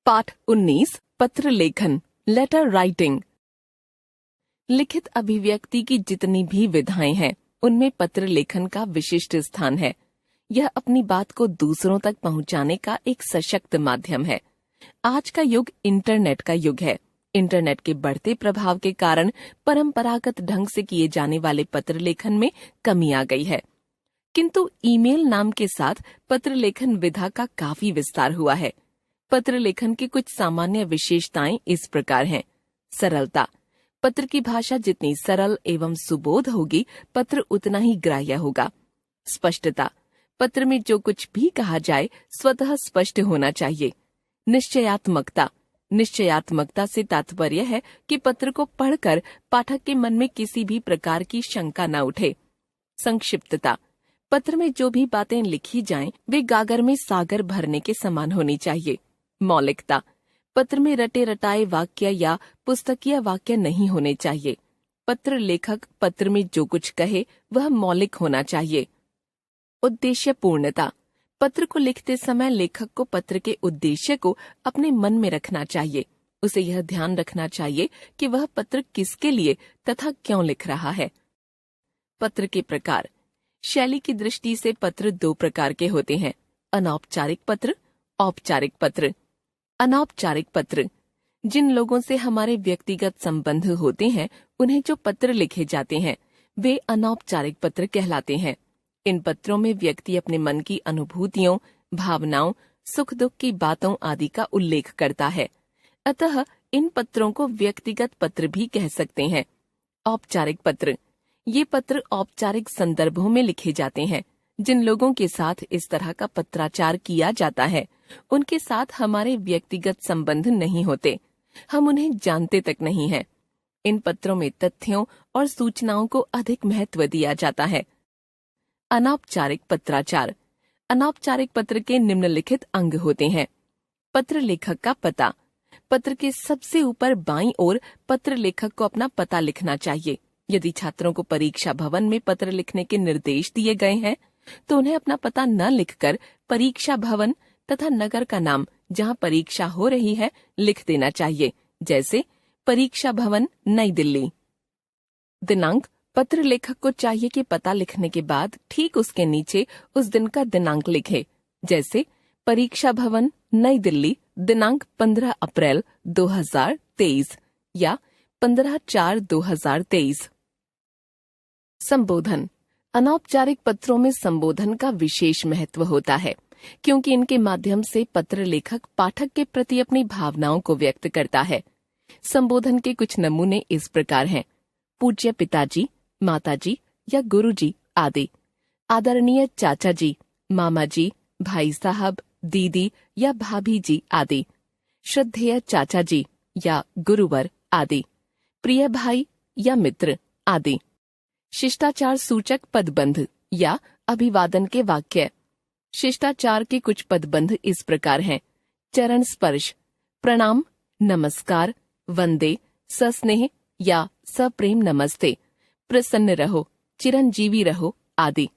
पाठ 19 पत्र लेखन लेटर राइटिंग। लिखित अभिव्यक्ति की जितनी भी विधाएं हैं उनमें पत्र लेखन का विशिष्ट स्थान है। यह अपनी बात को दूसरों तक पहुंचाने का एक सशक्त माध्यम है। आज का युग इंटरनेट का युग है। इंटरनेट के बढ़ते प्रभाव के कारण परंपरागत ढंग से किए जाने वाले पत्र लेखन में कमी आ गई है, किंतु ईमेल नाम के साथ पत्र लेखन विधा का काफी विस्तार हुआ है। पत्र लेखन की कुछ सामान्य विशेषताएं इस प्रकार हैं। सरलता। पत्र की भाषा जितनी सरल एवं सुबोध होगी, पत्र उतना ही ग्राह्य होगा। स्पष्टता। पत्र में जो कुछ भी कहा जाए स्वतः स्पष्ट होना चाहिए। निश्चयात्मकता। निश्चयात्मकता से तात्पर्य है कि पत्र को पढ़कर पाठक के मन में किसी भी प्रकार की शंका न उठे। संक्षिप्तता। पत्र में जो भी बातें लिखी जाएं, वे गागर में सागर भरने के समान होनी चाहिए। मौलिकता। पत्र में रटे रटाए वाक्य या पुस्तकीय वाक्य नहीं होने चाहिए। पत्र लेखक पत्र में जो कुछ कहे वह मौलिक होना चाहिए। उद्देश्य पूर्णता। पत्र को लिखते समय लेखक को पत्र के उद्देश्य को अपने मन में रखना चाहिए। उसे यह ध्यान रखना चाहिए कि वह पत्र किसके लिए तथा क्यों लिख रहा है। पत्र के प्रकार। शैली की दृष्टि से पत्र दो प्रकार के होते हैं, अनौपचारिक पत्र, औपचारिक पत्र। अनौपचारिक पत्र। जिन लोगों से हमारे व्यक्तिगत संबंध होते हैं उन्हें जो पत्र लिखे जाते हैं वे अनौपचारिक पत्र कहलाते हैं। इन पत्रों में व्यक्ति अपने मन की अनुभूतियों, भावनाओं, सुख दुख की बातों आदि का उल्लेख करता है। अतः इन पत्रों को व्यक्तिगत पत्र भी कह सकते हैं। औपचारिक पत्र। ये पत्र औपचारिक संदर्भों में लिखे जाते हैं। जिन लोगों के साथ इस तरह का पत्राचार किया जाता है उनके साथ हमारे व्यक्तिगत संबंध नहीं होते, हम उन्हें जानते तक नहीं हैं। इन पत्रों में तथ्यों और सूचनाओं को अधिक महत्व दिया जाता है। अनौपचारिक पत्राचार। अनौपचारिक पत्र के निम्नलिखित अंग होते हैं। पत्र लेखक का पता। पत्र के सबसे ऊपर बाईं ओर पत्र लेखक को अपना पता लिखना चाहिए। यदि छात्रों को परीक्षा भवन में पत्र लिखने के निर्देश दिए गए हैं तो उन्हें अपना पता न लिखकर परीक्षा भवन तथा नगर का नाम जहां परीक्षा हो रही है लिख देना चाहिए, जैसे परीक्षा भवन नई दिल्ली। दिनांक। पत्र लेखक को चाहिए कि पता लिखने के बाद ठीक उसके नीचे उस दिन का दिनांक लिखे, जैसे परीक्षा भवन नई दिल्ली दिनांक 15 अप्रैल 2023 या 15/4/2023। संबोधन। अनौपचारिक पत्रों में संबोधन का विशेष महत्व होता है, क्योंकि इनके माध्यम से पत्र लेखक पाठक के प्रति अपनी भावनाओं को व्यक्त करता है। संबोधन के कुछ नमूने इस प्रकार हैं। पूज्य पिताजी, माताजी या गुरुजी आदि। आदरणीय चाचा जी, मामा जी, भाई साहब, दीदी या भाभी जी आदि। श्रद्धेय चाचा जी या गुरुवर आदि। प्रिय भाई या मित्र आदि। शिष्टाचार सूचक पदबंध या अभिवादन के वाक्य। शिष्टाचार के कुछ पदबंध इस प्रकार हैं। चरण स्पर्श, प्रणाम, नमस्कार, वंदे, सस्नेह या सप्रेम नमस्ते, प्रसन्न रहो, चिरंजीवी रहो आदि।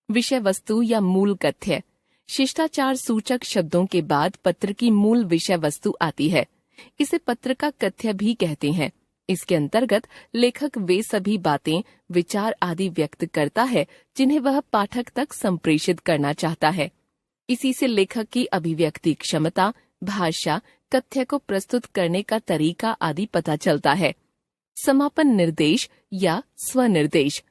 विषय वस्तु या मूल कथ्य। शिष्टाचार सूचक शब्दों के बाद पत्र की मूल विषय वस्तु आती है। इसे पत्र का कथ्य भी कहते हैं। इसके अंतर्गत लेखक वे सभी बातें, विचार आदि व्यक्त करता है जिन्हें वह पाठक तक संप्रेषित करना चाहता है। इसी से लेखक की अभिव्यक्ति क्षमता, भाषा, कथ्य को प्रस्तुत करने का तरीका आदि पता चलता है। समापन निर्देश या स्वनिर्देश।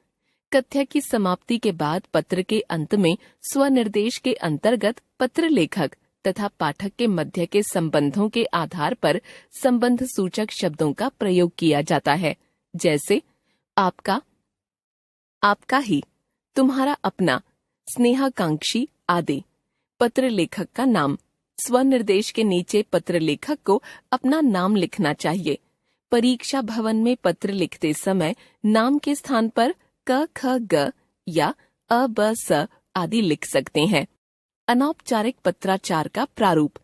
कथ्य की समाप्ति के बाद पत्र के अंत में स्वनिर्देश के अंतर्गत पत्र लेखक तथा पाठक के मध्य के संबंधों के आधार पर संबंध सूचक शब्दों का प्रयोग किया जाता है, जैसे आपका, आपका ही, तुम्हारा अपना, स्नेहाकांक्षी आदि। पत्र लेखक का नाम। स्वनिर्देश के नीचे पत्र लेखक को अपना नाम लिखना चाहिए। परीक्षा भवन में पत्र लिखते समय नाम के स्थान पर क ख ग या अ ब स आदि लिख सकते हैं। अनौपचारिक पत्राचार का प्रारूप।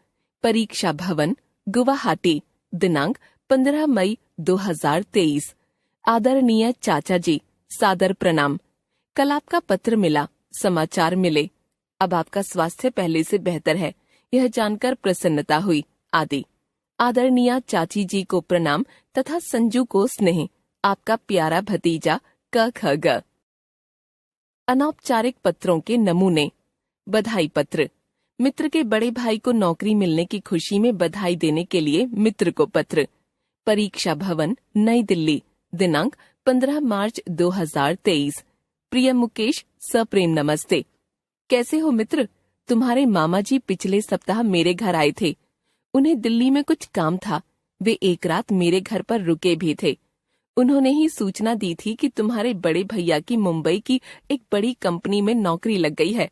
परीक्षा भवन, गुवाहाटी दिनांक 15 मई 2023। आदरणीय चाचा जी, सादर प्रणाम। कल आपका पत्र मिला, समाचार मिले। अब आपका स्वास्थ्य पहले से बेहतर है, यह जानकर प्रसन्नता हुई आदि। आदरणीय चाची जी को प्रणाम तथा संजू को स्नेह। आपका प्यारा भतीजा क ख ग। अनौपचारिक पत्रों के नमूने। बधाई पत्र। मित्र के बड़े भाई को नौकरी मिलने की खुशी में बधाई देने के लिए मित्र को पत्र। परीक्षा भवन, नई दिल्ली, दिनांक 15 मार्च 2023। प्रिय मुकेश, सप्रेम नमस्ते। कैसे हो मित्र? तुम्हारे मामा जी पिछले सप्ताह मेरे घर आए थे। उन्हें दिल्ली में कुछ काम था। वे एक रात मेरे घर पर रुके भी थे। उन्होंने ही सूचना दी थी कि तुम्हारे बड़े भैया की मुंबई की एक बड़ी कंपनी में नौकरी लग गई है।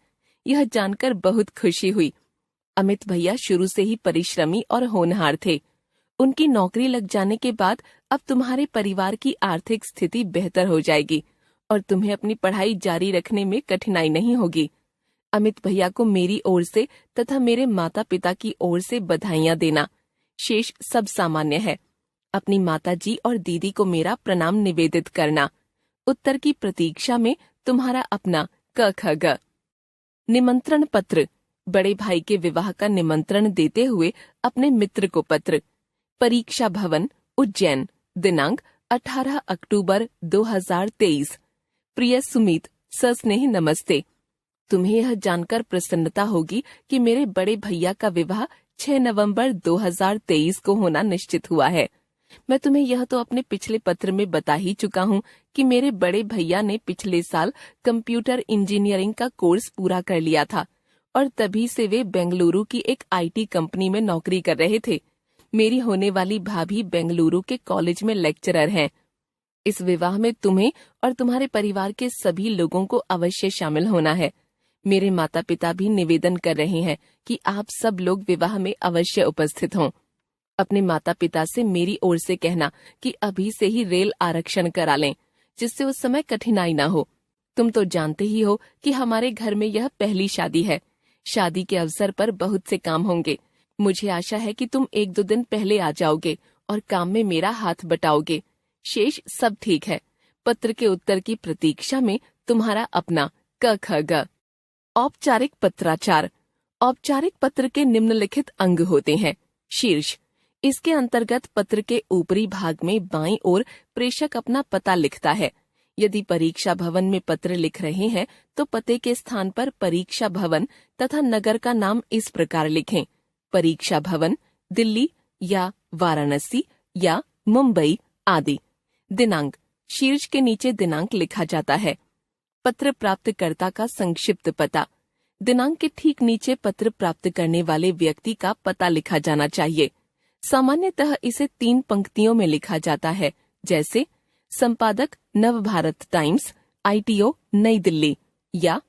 यह जानकर बहुत खुशी हुई। अमित भैया शुरू से ही परिश्रमी और होनहार थे। उनकी नौकरी लग जाने के बाद अब तुम्हारे परिवार की आर्थिक स्थिति बेहतर हो जाएगी और तुम्हें अपनी पढ़ाई जारी रखने में कठिनाई नहीं होगी। अमित भैया को मेरी ओर से तथा मेरे माता पिता की ओर से बधाइयां देना। शेष सब सामान्य है। अपनी माता जी और दीदी को मेरा प्रणाम निवेदित करना। उत्तर की प्रतीक्षा में तुम्हारा अपना क ख ग। निमंत्रण पत्र। बड़े भाई के विवाह का निमंत्रण देते हुए अपने मित्र को पत्र। परीक्षा भवन, उज्जैन, दिनांक 18 अक्टूबर 2023। प्रिय सुमित, सस्नेह नमस्ते। तुम्हें यह जानकर प्रसन्नता होगी कि मेरे बड़े भैया का विवाह 6 नवंबर 2023 को होना निश्चित हुआ है। मैं तुम्हें यह तो अपने पिछले पत्र में बता ही चुका हूँ कि मेरे बड़े भैया ने पिछले साल कंप्यूटर इंजीनियरिंग का कोर्स पूरा कर लिया था और तभी से वे बेंगलुरु की एक आईटी कंपनी में नौकरी कर रहे थे। मेरी होने वाली भाभी बेंगलुरु के कॉलेज में लेक्चरर हैं। इस विवाह में तुम्हें और तुम्हारे परिवार के सभी लोगों को अवश्य शामिल होना है। मेरे माता पिता भी निवेदन कर रहे हैं कि आप सब लोग विवाह में अवश्य उपस्थित हों। अपने माता पिता से मेरी ओर से कहना कि अभी से ही रेल आरक्षण करा लें, जिससे उस समय कठिनाई न हो। तुम तो जानते ही हो कि हमारे घर में यह पहली शादी है। शादी के अवसर पर बहुत से काम होंगे। मुझे आशा है कि तुम 1-2 दिन पहले आ जाओगे और काम में मेरा हाथ बटाओगे। शेष सब ठीक है। पत्र के उत्तर की प्रतीक्षा में तुम्हारा अपना क ख ग। औपचारिक पत्राचार। औपचारिक पत्र के निम्नलिखित अंग होते हैं। शीर्ष। इसके अंतर्गत पत्र के ऊपरी भाग में बाईं ओर प्रेषक अपना पता लिखता है। यदि परीक्षा भवन में पत्र लिख रहे हैं तो पते के स्थान पर परीक्षा भवन तथा नगर का नाम इस प्रकार लिखें: परीक्षा भवन, दिल्ली या वाराणसी या मुंबई आदि। दिनांक। शीर्ष के नीचे दिनांक लिखा जाता है। पत्र प्राप्तकर्ता का संक्षिप्त पता। दिनांक के ठीक नीचे पत्र प्राप्त करने वाले व्यक्ति का पता लिखा जाना चाहिए। सामान्यतः इसे 3 पंक्तियों में लिखा जाता है, जैसे संपादक नवभारत टाइम्स, ITO नई दिल्ली, या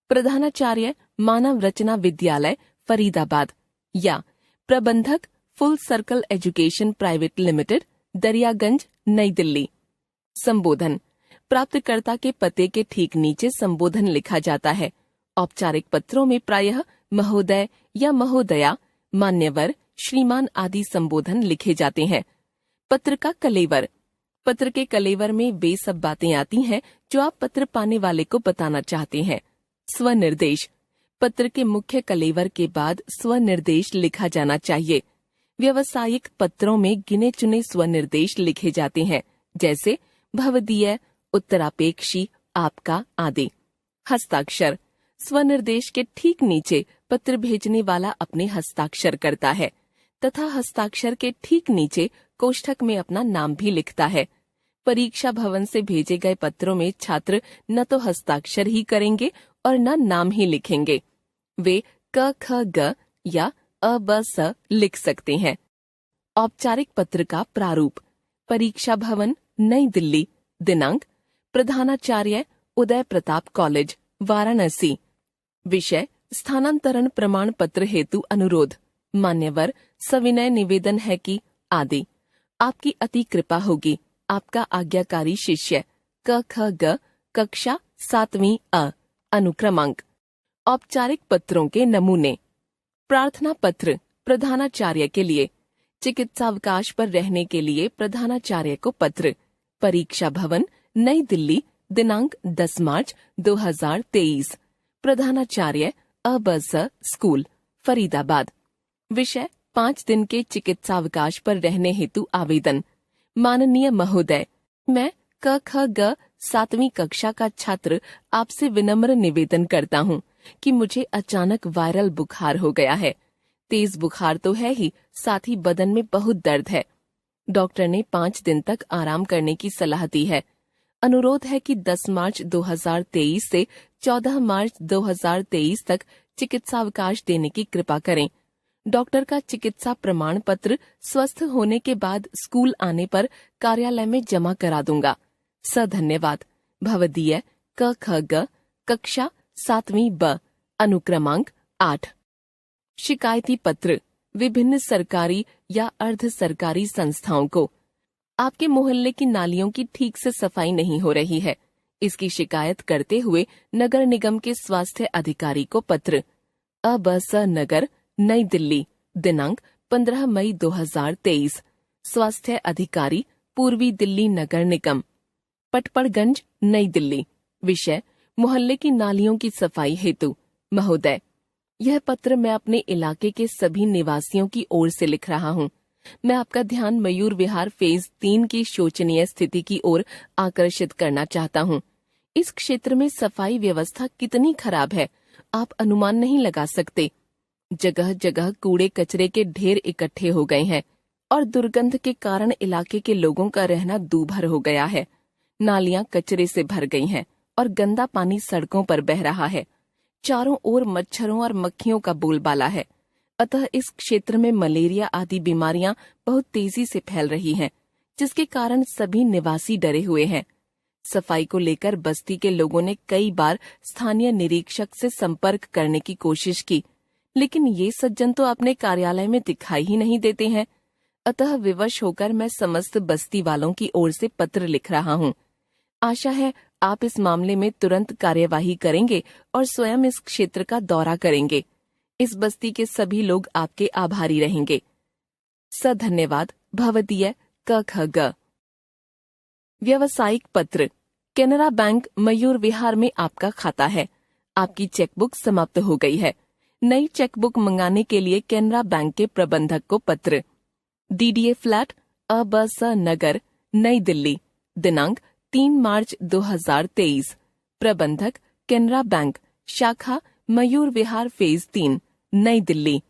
प्रधानाचार्य मानव रचना विद्यालय फरीदाबाद, या प्रबंधक full circle education private limited, Daryaganj नई दिल्ली। संबोधन। प्राप्तकर्ता के पते के ठीक नीचे संबोधन लिखा जाता है। औपचारिक पत्रों में प्रायः महोदय या महोदया, मान्यवर, श्रीमान आदि संबोधन लिखे जाते हैं। पत्र का कलेवर। पत्र के कलेवर में वे सब बातें आती हैं जो आप पत्र पाने वाले को बताना चाहते हैं। स्वनिर्देश। पत्र के मुख्य कलेवर के बाद स्वनिर्देश लिखा जाना चाहिए। व्यावसायिक पत्रों में गिने चुने स्वनिर्देश लिखे जाते हैं, जैसे भवदीय, उत्तरापेक्षी, आपका आदि। हस्ताक्षर। स्वनिर्देश के ठीक नीचे पत्र भेजने वाला अपने हस्ताक्षर करता है तथा हस्ताक्षर के ठीक नीचे कोष्ठक में अपना नाम भी लिखता है। परीक्षा भवन से भेजे गए पत्रों में छात्र न तो हस्ताक्षर ही करेंगे और न नाम ही लिखेंगे। वे क ख ग या अ ब स लिख सकते हैं। औपचारिक पत्र का प्रारूप। परीक्षा भवन, नई दिल्ली, दिनांक प्रधानाचार्य उदय प्रताप कॉलेज, वाराणसी। विषय स्थानांतरण प्रमाण पत्र हेतु अनुरोध। मान्यवर, सविनय निवेदन है कि आदि। आपकी अति कृपा होगी। आपका आज्ञाकारी शिष्य क ख ग, कक्षा 7वीं अ, अनुक्रमांक। औपचारिक पत्रों के नमूने। प्रार्थना पत्र प्रधानाचार्य के लिए। चिकित्सावकाश पर रहने के लिए प्रधानाचार्य को पत्र। परीक्षा भवन, नई दिल्ली, दिनांक 10 मार्च 2023। प्रधानाचार्य अ ब स स्कूल, फरीदाबाद। विषय 5 दिन के चिकित्सावकाश पर रहने हेतु आवेदन। माननीय महोदय, मैं क ख ग 7वीं कक्षा का छात्र आपसे विनम्र निवेदन करता हूँ कि मुझे अचानक वायरल बुखार हो गया है। तेज बुखार तो है ही, साथ ही बदन में बहुत दर्द है। डॉक्टर ने 5 दिन तक आराम करने की सलाह दी है। अनुरोध है कि 10 मार्च 2023 से 14 मार्च 2023 तक चिकित्सावकाश देने की कृपा करें। डॉक्टर का चिकित्सा प्रमाण पत्र स्वस्थ होने के बाद स्कूल आने पर कार्यालय में जमा करा दूंगा। धन्यवाद। भवदीय क ख ग कक्षा 7वीं ब अनुक्रमांक 8। शिकायती पत्र विभिन्न सरकारी या अर्ध सरकारी संस्थाओं को। आपके मोहल्ले की नालियों की ठीक से सफाई नहीं हो रही है। इसकी शिकायत करते हुए नगर निगम के स्वास्थ्य अधिकारी को पत्र। अबस नगर, नई दिल्ली, दिनांक 15 मई 2023। स्वास्थ्य अधिकारी, पूर्वी दिल्ली नगर निगम, पटपड़गंज, नई दिल्ली। विषय, मोहल्ले की नालियों की सफाई हेतु। महोदय, यह पत्र मैं अपने इलाके के सभी निवासियों की ओर से लिख रहा हूँ। मैं आपका ध्यान मयूर विहार फेज 3 की शोचनीय स्थिति की ओर आकर्षित करना चाहता हूँ। इस क्षेत्र में सफाई व्यवस्था कितनी खराब है, आप अनुमान नहीं लगा सकते। जगह जगह कूड़े कचरे के ढेर इकट्ठे हो गए हैं और दुर्गंध के कारण इलाके के लोगों का रहना दूभर हो गया है। नालियां कचरे से भर गई हैं और गंदा पानी सड़कों पर बह रहा है। चारों ओर मच्छरों और मक्खियों का बोलबाला है। अतः इस क्षेत्र में मलेरिया आदि बीमारियां बहुत तेजी से फैल रही हैं, जिसके कारण सभी निवासी डरे हुए हैं। सफाई को लेकर बस्ती के लोगों ने कई बार स्थानीय निरीक्षक से संपर्क करने की कोशिश की, लेकिन ये सज्जन तो अपने कार्यालय में दिखाई ही नहीं देते हैं। अतः विवश होकर मैं समस्त बस्ती वालों की ओर से पत्र लिख रहा हूँ। आशा है आप इस मामले में तुरंत कार्यवाही करेंगे और स्वयं इस क्षेत्र का दौरा करेंगे। इस बस्ती के सभी लोग आपके आभारी रहेंगे। धन्यवाद। भवदीय क ख ग। व्यवसायिक पत्र। कैनरा बैंक, मयूर विहार में आपका खाता है। आपकी चेकबुक समाप्त हो गई है। नई चेकबुक मंगाने के लिए कैनरा बैंक के प्रबंधक को पत्र। डीडीए फ्लैट, अबस नगर, नई दिल्ली, दिनांक 3 मार्च 2023। प्रबंधक, कैनरा बैंक, शाखा मयूर विहार फेज 3, नई दिल्ली।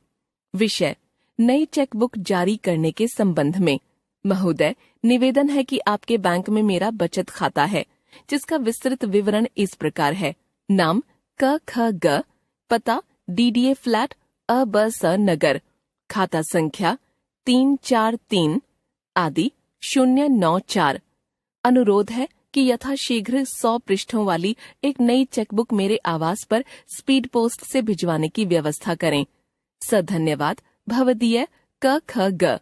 विषय, नई चेकबुक जारी करने के संबंध में। महोदय, निवेदन है कि आपके बैंक में मेरा बचत खाता है, जिसका विस्तृत विवरण इस प्रकार है। नाम क ख ग, पता डीडीए फ्लैट, अबस नगर, खाता संख्या 343 आदि 094। अनुरोध है कि यथाशीघ्र 100 पृष्ठों वाली एक नई चेकबुक मेरे आवास पर स्पीड पोस्ट से भिजवाने की व्यवस्था करें। धन्यवाद। भवदीय क ख ग।